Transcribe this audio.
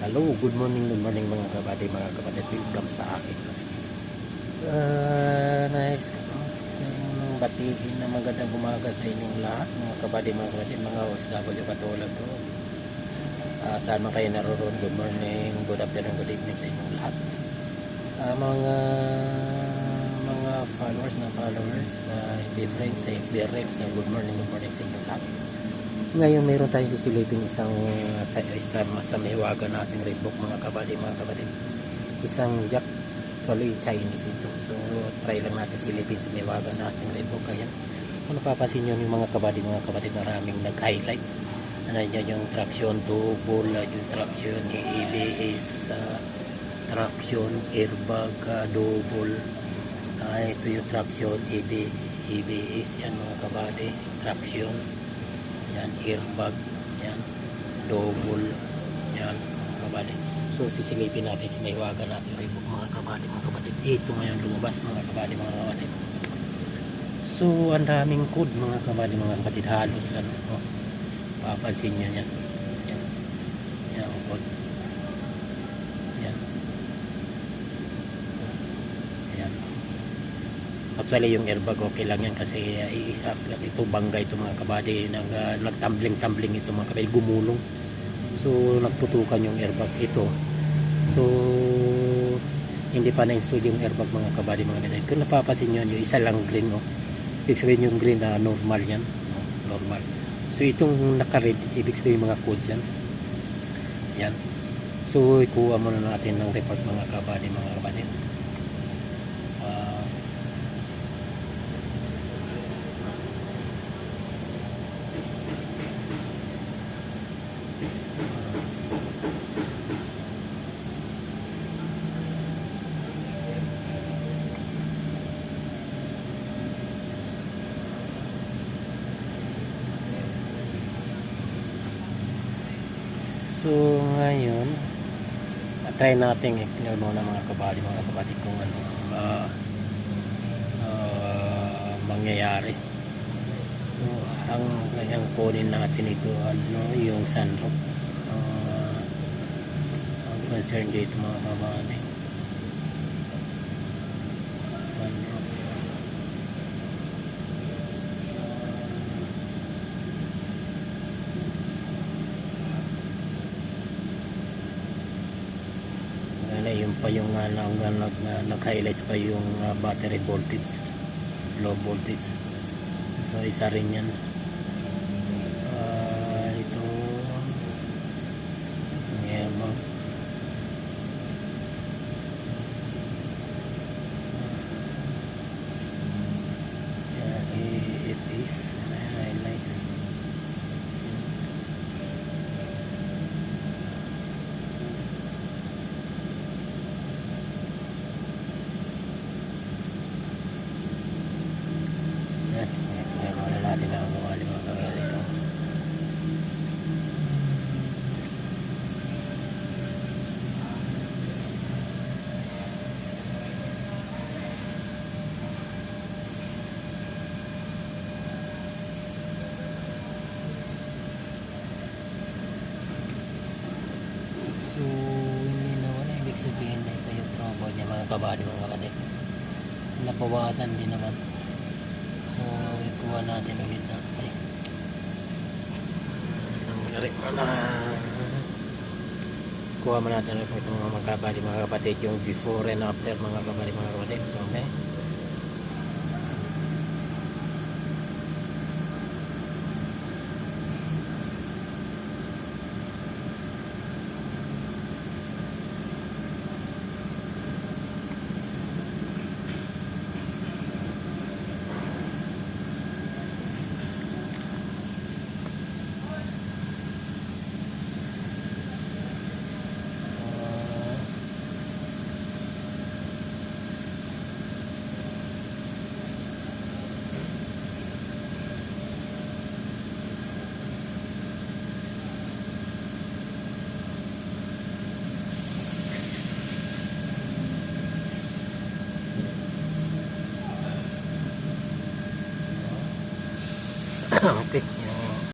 Hello, good morning mga kapatid, welcome sa akin. Nice batiin na magandang umaga sa inyong lahat mga kapatid, mga OFW katulad ko. Saan man kayo naroon, good morning, good afternoon, good evening sa inyong lahat. Mga followers, FB friends, FB friends, good morning sa inyong lahat. Ngayon mayroon tayong sisilipin sa mahiwaga nating rebook mga kapatid. Isang jack, actually Chinese ito. So try lang natin silipin sa mahiwaga nating rebook. Kaya kung napapasin nyo yung mga kapatid, maraming nag-highlight. Nandiyan yung traction double, yung traction ABS, traction airbag double. Ito yung traction ABS yan mga kapatid, traction yan, airbag yan, double yan mga kapatid. So sisilipin natin si mahiwaga natin rebook mga kapatid. Ito ngayon lumabas mga kapatid. So ang daming code mga kapatid, halos papansin nyo yan ang code yan. Actually yung airbag okay lang yan kasi ito bangga ito mga kabady, nagtumbling ito mga kabady, gumulong. So nagputukan yung airbag ito. So hindi pa na-install yung airbag mga kabady. Kung napapasin nyo, yung isa lang green, ibig sabihin yung green na normal yan, normal. So itong naka-red, ibig sabihin mga code yan. So ikuha muna natin ng report mga kabady. So ngayon try natin i-clear muna mga kapatid kung ano mangyayari. So ang kunin natin ito yung sunroof. Ang concern dito mga kapatid, sunroof. Yun pa yung nag-highlights pa yung battery voltage, low voltage. So isa rin yan. Ito ngayon it is highlights. So hindi na wala, ibig sabihin na ito yung trouble niya mga kapatid. Nabawasan din naman. So ikuha natin ulit kuha mo natin ulit ito mga kapatid, yung before and after mga kapatid. Okay. Okay.